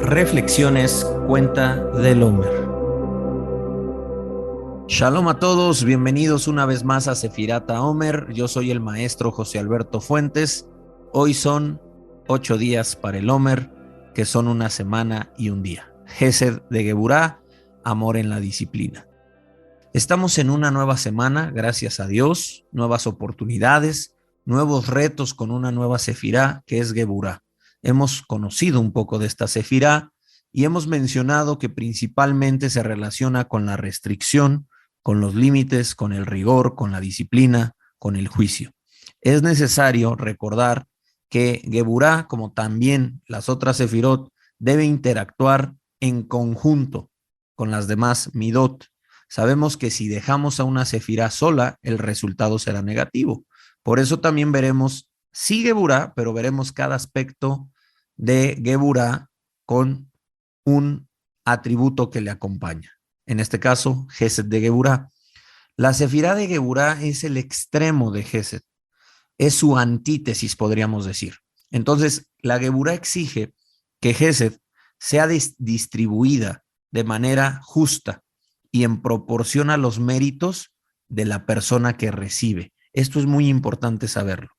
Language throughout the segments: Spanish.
Reflexiones Cuenta del Omer. Shalom a todos, bienvenidos una vez más a Sefirat HaOmer. Yo soy el maestro José Alberto Fuentes. Hoy son 8 días para el Omer, que son una semana y un día. Gesed de Geburá, amor en la disciplina. Estamos en una nueva semana, gracias a Dios, nuevas oportunidades, nuevos retos con una nueva Sefirá, que es Geburá. Hemos conocido un poco de esta Sefirá y hemos mencionado que principalmente se relaciona con la restricción, con los límites, con el rigor, con la disciplina, con el juicio. Es necesario recordar que Geburá, como también las otras Sefirot, debe interactuar en conjunto con las demás Midot. Sabemos que si dejamos a una Sefirá sola, el resultado será negativo. Por eso también veremos, sí Geburá, pero veremos cada aspecto de Geburá con un atributo que le acompaña. En este caso, Gesed de Geburá. La Sefirá de Geburá es el extremo de Gesed. Es su antítesis, podríamos decir. Entonces, la Geburá exige que Gesed sea distribuida de manera justa y en proporción a los méritos de la persona que recibe. Esto es muy importante saberlo.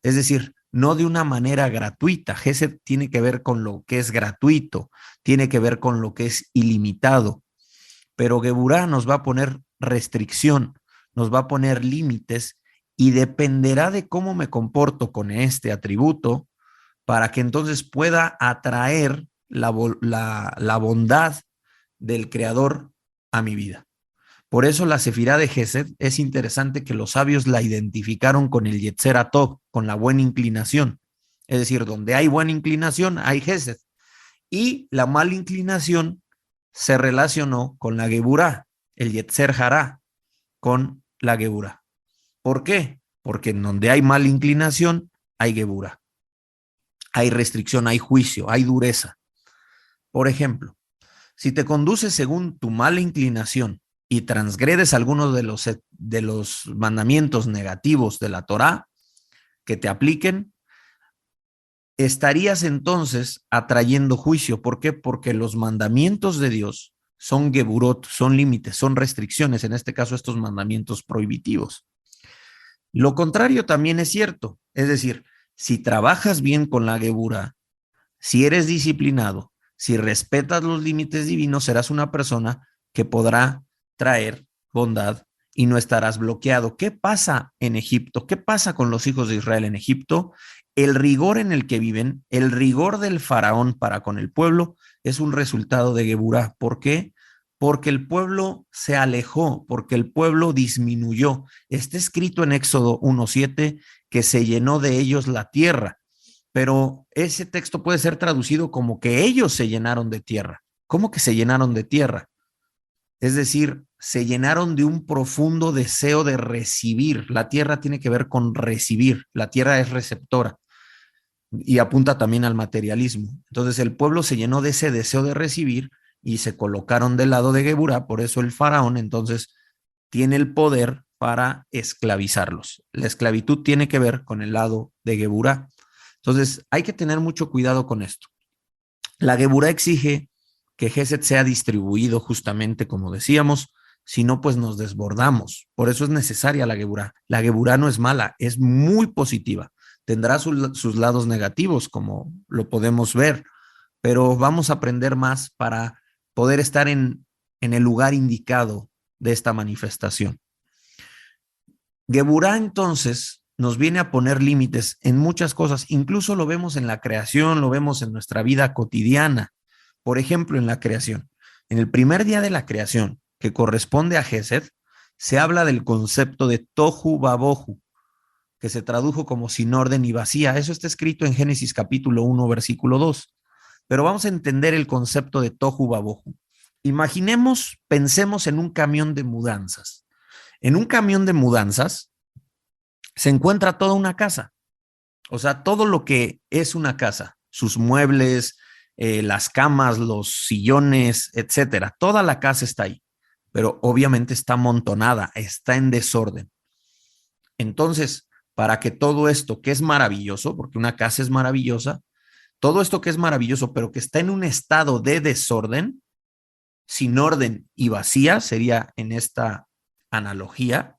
Es decir, no de una manera gratuita. Gesed tiene que ver con lo que es gratuito, tiene que ver con lo que es ilimitado. Pero Geburá nos va a poner restricción, nos va a poner límites y dependerá de cómo me comporto con este atributo para que entonces pueda atraer la bondad del Creador a mi vida. Por eso la Sefirá de Gesed es interesante que los sabios la identificaron con el Yetzer HaTov, con la buena inclinación. Es decir, donde hay buena inclinación, hay Gesed. Y la mala inclinación se relacionó con la Geburá, el Yetzer Hará, con la Geburá. ¿Por qué? Porque en donde hay mala inclinación, hay Geburá. Hay restricción, hay juicio, hay dureza. Por ejemplo, si te conduces según tu mala inclinación y transgredes algunos de los mandamientos negativos de la Torá que te apliquen, estarías entonces atrayendo juicio. ¿Por qué? Porque los mandamientos de Dios son geburot, son límites, son restricciones, en este caso estos mandamientos prohibitivos. Lo contrario también es cierto, es decir, si trabajas bien con la geburá, si eres disciplinado, si respetas los límites divinos, serás una persona que podrá traer bondad y no estarás bloqueado. ¿Qué pasa en Egipto? ¿Qué pasa con los hijos de Israel en Egipto? El rigor en el que viven, el rigor del faraón para con el pueblo es un resultado de Geburá. ¿Por qué? Porque el pueblo se alejó, porque el pueblo disminuyó. Está escrito en Éxodo 1:7 que se llenó de ellos la tierra, pero ese texto puede ser traducido como que ellos se llenaron de tierra. ¿Cómo que se llenaron de tierra? Es decir, se llenaron de un profundo deseo de recibir. La tierra tiene que ver con recibir. La tierra es receptora y apunta también al materialismo. Entonces el pueblo se llenó de ese deseo de recibir y se colocaron del lado de Geburá. Por eso el faraón entonces tiene el poder para esclavizarlos. La esclavitud tiene que ver con el lado de Geburá. Entonces hay que tener mucho cuidado con esto. La Geburá exige que Gesed sea distribuido justamente como decíamos, si no pues nos desbordamos. Por eso es necesaria la Geburá. La Geburá no es mala, es muy positiva. Tendrá sus lados negativos como lo podemos ver, pero vamos a aprender más para poder estar en el lugar indicado de esta manifestación. Geburá entonces nos viene a poner límites en muchas cosas, incluso lo vemos en la creación, lo vemos en nuestra vida cotidiana. Por ejemplo, en la creación. En el primer día de la creación, que corresponde a Gesed, se habla del concepto de tohu babohu, que se tradujo como sin orden y vacía. Eso está escrito en Génesis capítulo 1, versículo 2. Pero vamos a entender el concepto de tohu babohu. Imaginemos, pensemos en un camión de mudanzas. En un camión de mudanzas se encuentra toda una casa. O sea, todo lo que es una casa, sus muebles, las camas, los sillones, etcétera. Toda la casa está ahí, pero obviamente está amontonada, está en desorden. Entonces, para que todo esto, que es maravilloso, porque una casa es maravillosa, todo esto que es maravilloso, pero que está en un estado de desorden, sin orden y vacía, sería en esta analogía,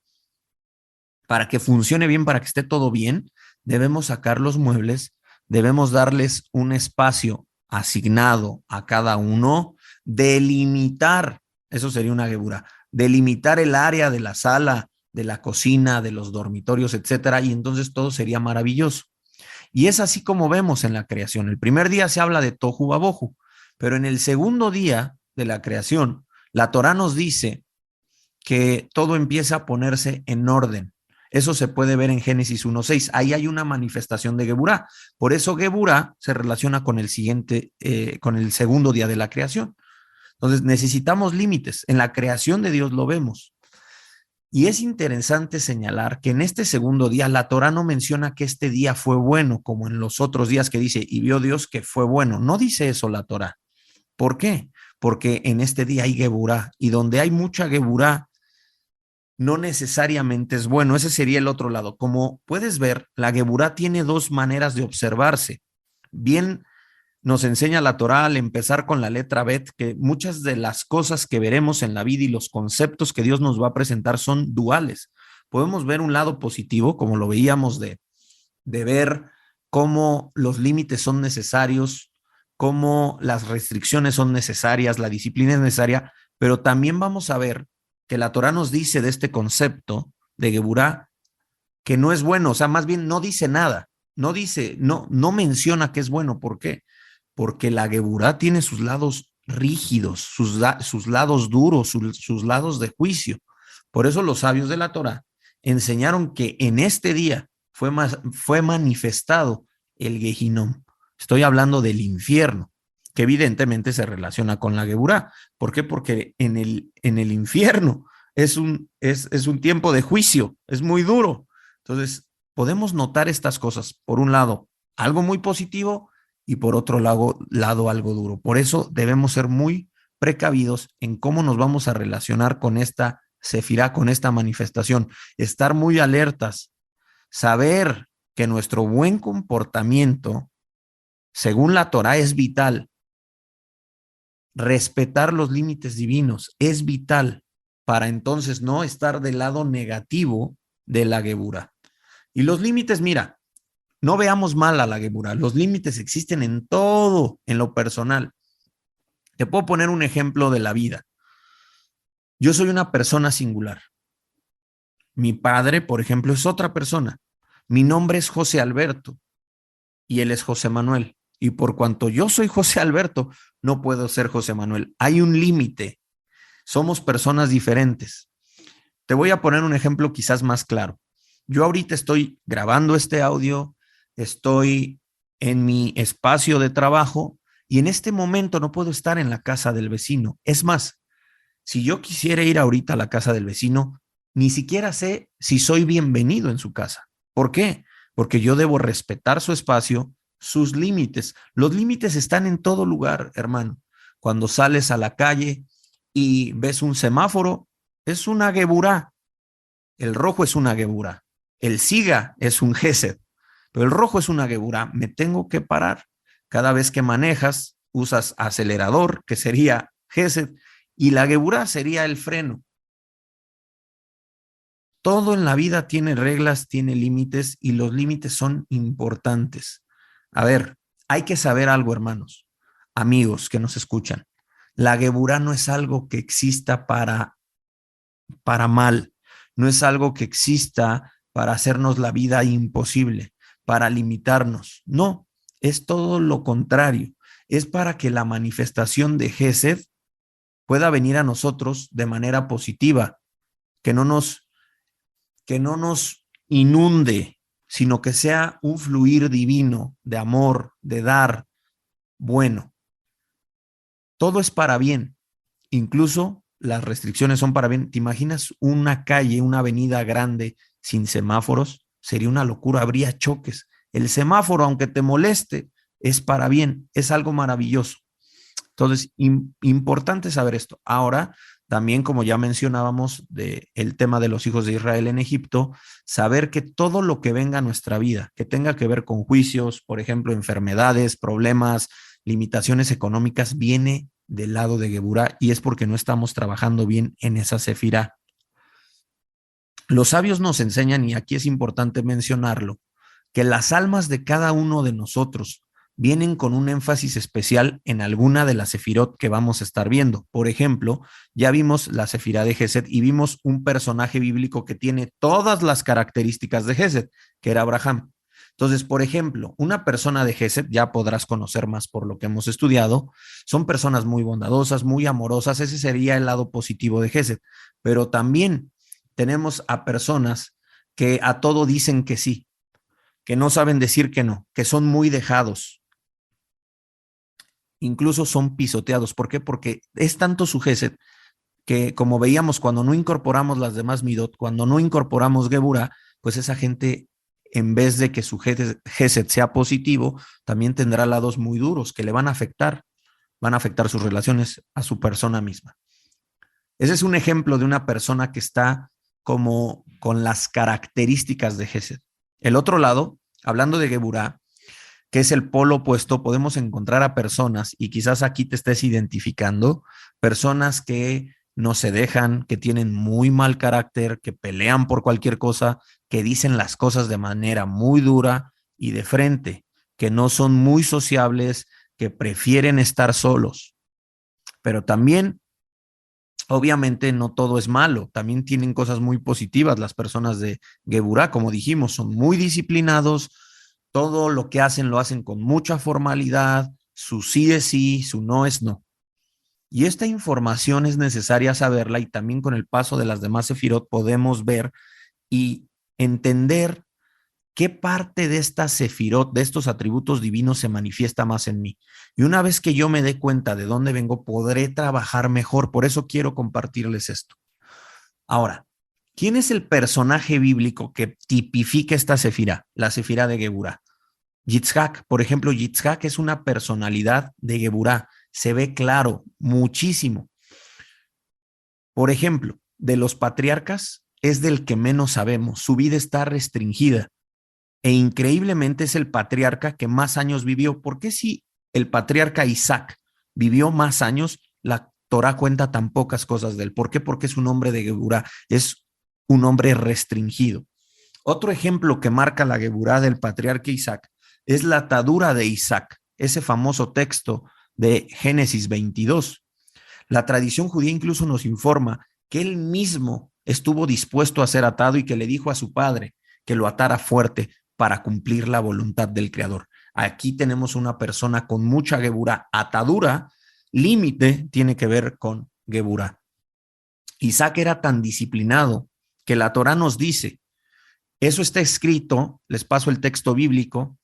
para que funcione bien, para que esté todo bien, debemos sacar los muebles, debemos darles un espacio asignado a cada uno, delimitar, eso sería una gebura, delimitar el área de la sala, de la cocina, de los dormitorios, etcétera, y entonces todo sería maravilloso. Y es así como vemos en la creación. El primer día se habla de tohu babohu, pero en el segundo día de la creación, la Torá nos dice que todo empieza a ponerse en orden. Eso se puede ver en Génesis 1:6. Ahí hay una manifestación de Geburá. Por eso Geburá se relaciona con el siguiente, con el segundo día de la creación. Entonces necesitamos límites. En la creación de Dios lo vemos. Y es interesante señalar que en este segundo día la Torá no menciona que este día fue bueno, como en los otros días que dice, y vio Dios que fue bueno. No dice eso la Torá. ¿Por qué? Porque en este día hay Geburá, y donde hay mucha Geburá, no necesariamente es bueno. Ese sería el otro lado. Como puedes ver, la Geburá tiene dos maneras de observarse. Bien, nos enseña la Torá al empezar con la letra Bet, que muchas de las cosas que veremos en la vida y los conceptos que Dios nos va a presentar son duales. Podemos ver un lado positivo, como lo veíamos de ver cómo los límites son necesarios, cómo las restricciones son necesarias, la disciplina es necesaria, pero también vamos a ver que la Torá nos dice de este concepto de Geburá que no es bueno, o sea, más bien no dice nada, no dice, no menciona que es bueno. ¿Por qué? Porque la Geburá tiene sus lados rígidos, sus lados duros, sus lados de juicio. Por eso los sabios de la Torá enseñaron que en este día fue manifestado el Gehinom. Estoy hablando del infierno, que evidentemente se relaciona con la Geburá. ¿Por qué? Porque en el infierno es un tiempo de juicio, es muy duro. Entonces, podemos notar estas cosas. Por un lado, algo muy positivo, y por otro lado algo duro. Por eso debemos ser muy precavidos en cómo nos vamos a relacionar con esta sefirá, con esta manifestación. Estar muy alertas, saber que nuestro buen comportamiento, según la Torá, es vital. Respetar los límites divinos es vital para entonces no estar del lado negativo de la Geburá. Y los límites, mira, no veamos mal a la Geburá. Los límites existen en todo, en lo personal. Te puedo poner un ejemplo de la vida. Yo soy una persona singular. Mi padre, por ejemplo, es otra persona. Mi nombre es José Alberto y él es José Manuel. Y por cuanto yo soy José Alberto, no puedo ser José Manuel. Hay un límite. Somos personas diferentes. Te voy a poner un ejemplo quizás más claro. Yo ahorita estoy grabando este audio, estoy en mi espacio de trabajo y en este momento no puedo estar en la casa del vecino. Es más, si yo quisiera ir ahorita a la casa del vecino, ni siquiera sé si soy bienvenido en su casa. ¿Por qué? Porque yo debo respetar su espacio, sus límites. Los límites están en todo lugar, hermano. Cuando sales a la calle y ves un semáforo, es una geburá. El rojo es una geburá. El siga es un gesed, pero el rojo es una geburá. Me tengo que parar. Cada vez que manejas, usas acelerador, que sería gesed, y la geburá sería el freno. Todo en la vida tiene reglas, tiene límites, y los límites son importantes. A ver, hay que saber algo, hermanos, amigos que nos escuchan. La geburá no es algo que exista para mal, no es algo que exista para hacernos la vida imposible, para limitarnos. No, es todo lo contrario. Es para que la manifestación de Gesed pueda venir a nosotros de manera positiva, que que no nos inunde, sino que sea un fluir divino de amor, de dar, bueno. Todo es para bien, incluso las restricciones son para bien. ¿Te imaginas una calle, una avenida grande sin semáforos? Sería una locura, habría choques. El semáforo, aunque te moleste, es para bien, es algo maravilloso. Entonces, importante saber esto. Ahora, También, como ya mencionábamos, el tema de los hijos de Israel en Egipto, saber que todo lo que venga a nuestra vida, que tenga que ver con juicios, por ejemplo, enfermedades, problemas, limitaciones económicas, viene del lado de Geburá y es porque no estamos trabajando bien en esa sefirá. Los sabios nos enseñan, y aquí es importante mencionarlo, que las almas de cada uno de nosotros vienen con un énfasis especial en alguna de las sefirot que vamos a estar viendo. Por ejemplo, ya vimos la sefirá de Gesed y vimos un personaje bíblico que tiene todas las características de Gesed, que era Abraham. Entonces, por ejemplo, una persona de Gesed, ya podrás conocer más por lo que hemos estudiado, son personas muy bondadosas, muy amorosas, ese sería el lado positivo de Gesed, pero también tenemos a personas que a todo dicen que sí, que no saben decir que no, que son muy dejados, incluso son pisoteados. ¿Por qué? Porque es tanto su gesed que, como veíamos, cuando no incorporamos las demás midot, cuando no incorporamos Geburah, pues esa gente, en vez de que su gesed sea positivo, también tendrá lados muy duros que le van a afectar sus relaciones a su persona misma. Ese es un ejemplo de una persona que está como con las características de Gesed. El otro lado, hablando de Geburah, que es el polo opuesto, podemos encontrar a personas, y quizás aquí te estés identificando, personas que no se dejan, que tienen muy mal carácter, que pelean por cualquier cosa, que dicen las cosas de manera muy dura y de frente, que no son muy sociables, que prefieren estar solos. Pero también, obviamente, no todo es malo, también tienen cosas muy positivas las personas de Geburah, como dijimos, son muy disciplinados, todo lo que hacen lo hacen con mucha formalidad, su sí es sí, su no es no. Y esta información es necesaria saberla y también con el paso de las demás sefirot podemos ver y entender qué parte de esta sefirot, de estos atributos divinos se manifiesta más en mí. Y una vez que yo me dé cuenta de dónde vengo, podré trabajar mejor. Por eso quiero compartirles esto. Ahora, ¿quién es el personaje bíblico que tipifica esta sefirá? La sefirá de Geburah. Yitzhak, por ejemplo, Yitzhak es una personalidad de Geburah. Se ve claro, muchísimo. Por ejemplo, de los patriarcas es del que menos sabemos. Su vida está restringida e increíblemente es el patriarca que más años vivió. ¿Por qué si el patriarca Isaac vivió más años, la Torah cuenta tan pocas cosas de él? ¿Por qué? Porque es un hombre de Geburah, es un hombre restringido. Otro ejemplo que marca la Geburah del patriarca Isaac es la atadura de Isaac, ese famoso texto de Génesis 22. La tradición judía incluso nos informa que él mismo estuvo dispuesto a ser atado y que le dijo a su padre que lo atara fuerte para cumplir la voluntad del Creador. Aquí tenemos una persona con mucha Geburah. Atadura, límite, tiene que ver con Geburah. Isaac era tan disciplinado que la Torah nos dice, eso está escrito, les paso el texto bíblico,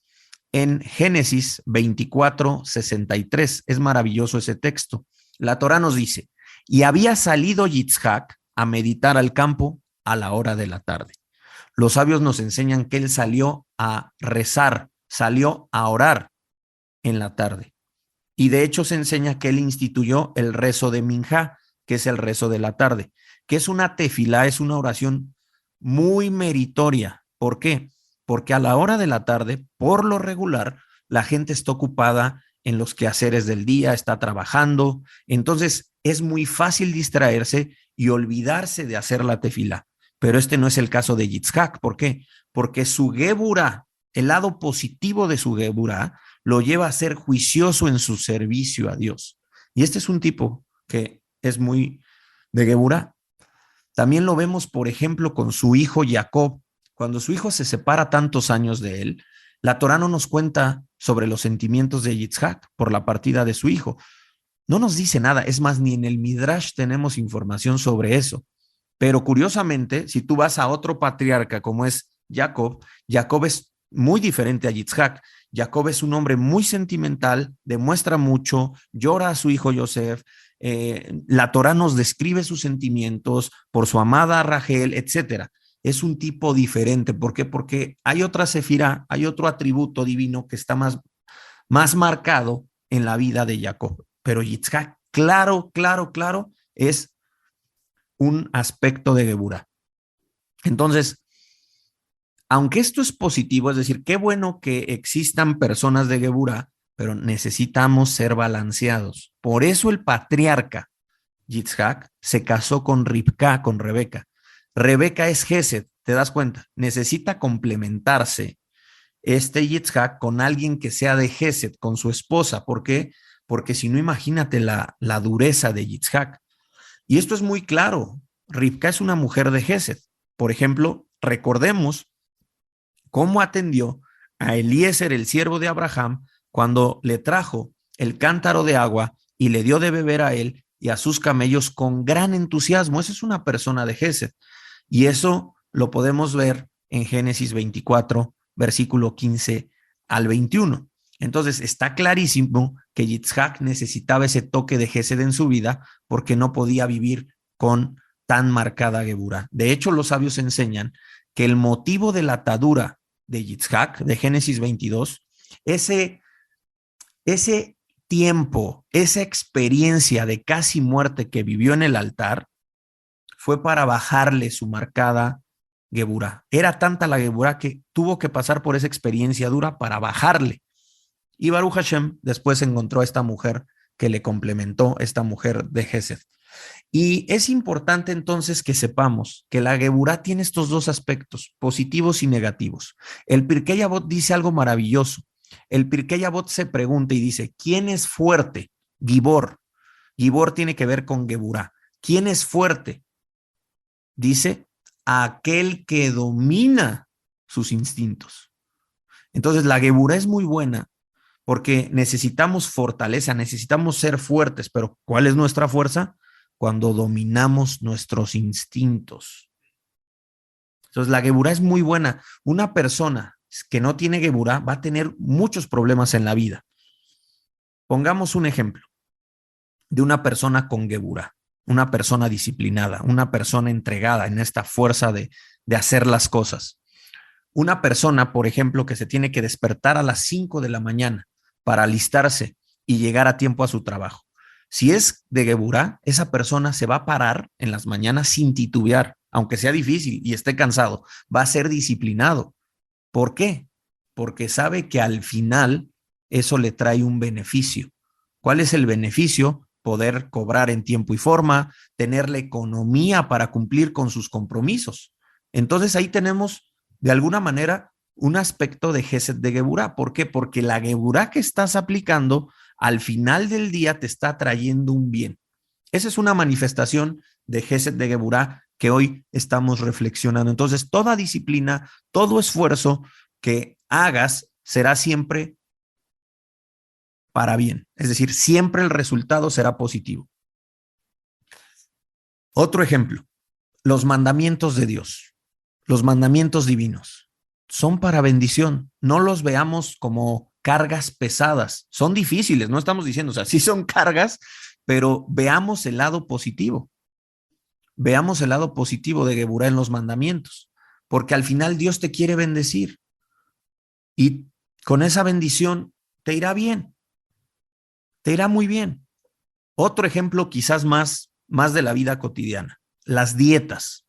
en Génesis 24:63. Es maravilloso ese texto. La Torah nos dice, y había salido Yitzhak a meditar al campo a la hora de la tarde. Los sabios nos enseñan que él salió a rezar, salió a orar en la tarde. Y de hecho se enseña que él instituyó el rezo de Minjá, que es el rezo de la tarde, que es una tefilá, es una oración muy meritoria. ¿Por qué? Porque a la hora de la tarde, por lo regular, la gente está ocupada en los quehaceres del día, está trabajando, entonces es muy fácil distraerse y olvidarse de hacer la tefilá. Pero este no es el caso de Yitzhak. ¿Por qué? Porque su Geburah, el lado positivo de su Geburah, lo lleva a ser juicioso en su servicio a Dios. Y este es un tipo que es muy de Geburah. También lo vemos, por ejemplo, con su hijo Jacob. Cuando su hijo se separa tantos años de él, la Torah no nos cuenta sobre los sentimientos de Yitzhak por la partida de su hijo. No nos dice nada, es más, ni en el Midrash tenemos información sobre eso. Pero curiosamente, si tú vas a otro patriarca como es Jacob, Jacob es muy diferente a Yitzhak. Jacob es un hombre muy sentimental, demuestra mucho, llora a su hijo Yosef. La Torah nos describe sus sentimientos por su amada Rachel, etcétera. Es un tipo diferente. ¿Por qué? Porque hay otra sefirá, hay otro atributo divino que está más marcado en la vida de Jacob. Pero Yitzhak, claro, es un aspecto de Geburá. Entonces, aunque esto es positivo, es decir, qué bueno que existan personas de Geburá, pero necesitamos ser balanceados. Por eso el patriarca Yitzhak se casó con Ribka, con Rebeca. Rebeca es Gesed, ¿te das cuenta? Necesita complementarse este Yitzhak con alguien que sea de Gesed, con su esposa. ¿Por qué? Porque si no, imagínate la dureza de Yitzhak. Y esto es muy claro. Ribka es una mujer de Gesed. Por ejemplo, recordemos cómo atendió a Eliezer, el siervo de Abraham, cuando le trajo el cántaro de agua y le dio de beber a él y a sus camellos con gran entusiasmo. Esa es una persona de Gesed. Y eso lo podemos ver en Génesis 24, versículo 15 al 21. Entonces está clarísimo que Yitzhak necesitaba ese toque de Gesed en su vida porque no podía vivir con tan marcada Geburá. De hecho, los sabios enseñan que el motivo de la atadura de Yitzhak, de Génesis 22, ese tiempo, esa experiencia de casi muerte que vivió en el altar, fue para bajarle su marcada Geburá. Era tanta la Geburá que tuvo que pasar por esa experiencia dura para bajarle. Y Baruch Hashem después encontró a esta mujer que le complementó, esta mujer de Gesed. Y es importante entonces que sepamos que la Geburá tiene estos dos aspectos, positivos y negativos. El Pirkei Avot dice algo maravilloso. El Pirkei Avot se pregunta y dice, ¿quién es fuerte? Gibor. Gibor tiene que ver con Geburá. ¿Quién es fuerte? Dice, aquel que domina sus instintos. Entonces la Geburá es muy buena porque necesitamos fortaleza, necesitamos ser fuertes, pero ¿cuál es nuestra fuerza? Cuando dominamos nuestros instintos. Entonces la Geburá es muy buena. Una persona que no tiene Geburá va a tener muchos problemas en la vida. Pongamos un ejemplo de una persona con Geburá, una persona disciplinada, una persona entregada en esta fuerza de hacer las cosas. Una persona, por ejemplo, que se tiene que despertar a las 5 de la mañana para alistarse y llegar a tiempo a su trabajo. Si es de Geburá, esa persona se va a parar en las mañanas sin titubear, aunque sea difícil y esté cansado, va a ser disciplinado. ¿Por qué? Porque sabe que al final eso le trae un beneficio. ¿Cuál es el beneficio? Poder cobrar en tiempo y forma, tener la economía para cumplir con sus compromisos. Entonces ahí tenemos de alguna manera un aspecto de Gesed de Geburá. ¿Por qué? Porque la Geburá que estás aplicando al final del día te está trayendo un bien. Esa es una manifestación de Gesed de Geburá que hoy estamos reflexionando. Entonces, toda disciplina, todo esfuerzo que hagas será siempre para bien. Es decir, siempre el resultado será positivo. Otro ejemplo, los mandamientos de Dios, los mandamientos divinos, son para bendición. No los veamos como cargas pesadas. Son difíciles, no estamos diciendo, o sea, sí son cargas, pero veamos el lado positivo. Veamos el lado positivo de Geburá en los mandamientos, porque al final Dios te quiere bendecir y con esa bendición te irá bien, te irá muy bien. Otro ejemplo quizás más de la vida cotidiana, las dietas.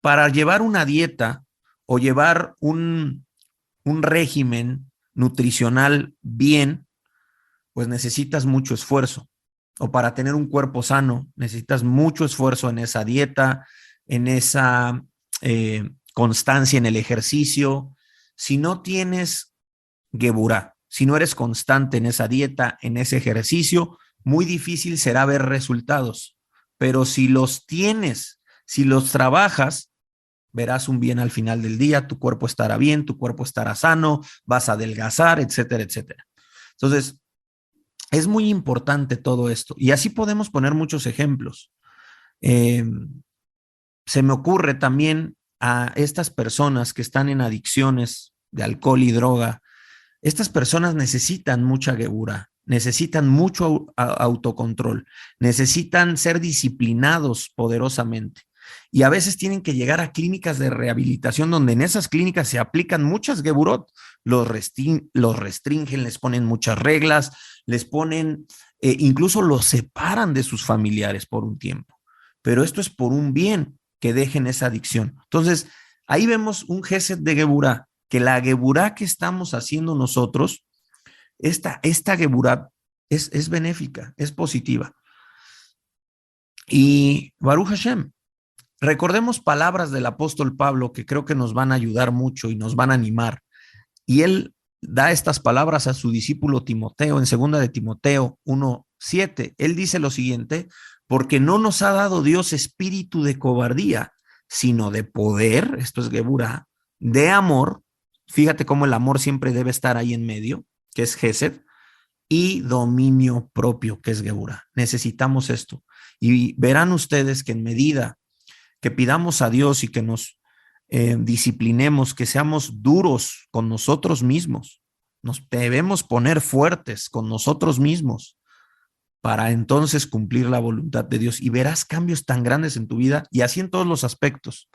Para llevar una dieta o llevar un régimen nutricional bien, pues necesitas mucho esfuerzo. O para tener un cuerpo sano, necesitas mucho esfuerzo en esa dieta, en esa constancia en el ejercicio. Si no tienes Geburá, si no eres constante en esa dieta, en ese ejercicio, muy difícil será ver resultados. Pero si los tienes, si los trabajas, verás un bien al final del día, tu cuerpo estará bien, tu cuerpo estará sano, vas a adelgazar, etcétera, etcétera. Entonces, es muy importante todo esto. Y así podemos poner muchos ejemplos. Se me ocurre también a estas personas que están en adicciones de alcohol y droga. Estas personas necesitan mucha Geburá, necesitan mucho autocontrol, necesitan ser disciplinados poderosamente. Y a veces tienen que llegar a clínicas de rehabilitación donde en esas clínicas se aplican muchas Geburot, los restringen, les ponen muchas reglas, les ponen, incluso los separan de sus familiares por un tiempo. pero esto es por un bien, que dejen esa adicción. Entonces, ahí vemos un gesed de Geburá, que la Geburá que estamos haciendo nosotros, esta Geburá es benéfica, es positiva. Y Baruch Hashem, recordemos palabras del apóstol Pablo que creo que nos van a ayudar mucho y nos van a animar. Y él da estas palabras a su discípulo Timoteo en 2 de Timoteo 1:7. Él dice lo siguiente: porque no nos ha dado Dios espíritu de cobardía, sino de poder, esto es Geburá, de amor. Fíjate cómo el amor siempre debe estar ahí en medio, que es Gesed, y dominio propio, que es Geburá. Necesitamos esto. Y verán ustedes que en medida que pidamos a Dios y que nos disciplinemos, que seamos duros con nosotros mismos, nos debemos poner fuertes con nosotros mismos para entonces cumplir la voluntad de Dios, y verás cambios tan grandes en tu vida, y así en todos los aspectos.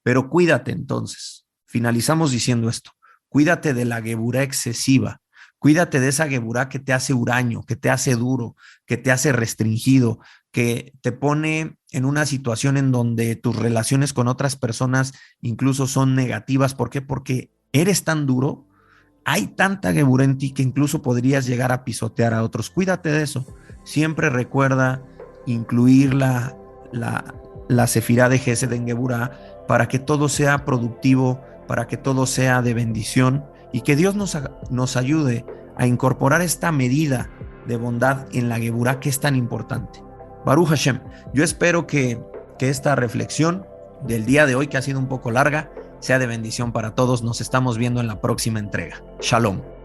Pero cuídate entonces. Finalizamos diciendo esto: cuídate de la geburá excesiva, cuídate de esa geburá que te hace huraño, que te hace duro, que te hace restringido, que te pone en una situación en donde tus relaciones con otras personas incluso son negativas. ¿Por qué? Porque eres tan duro, hay tanta geburá en ti que incluso podrías llegar a pisotear a otros. Cuídate de eso. Siempre recuerda incluir la sefirá de Gesed en geburá, para que todo sea productivo, para que todo sea de bendición, y que Dios nos ayude a incorporar esta medida de bondad en la geburá, que es tan importante. Baruch Hashem, yo espero que esta reflexión del día de hoy, que ha sido un poco larga, sea de bendición para todos. Nos estamos viendo en la próxima entrega. Shalom.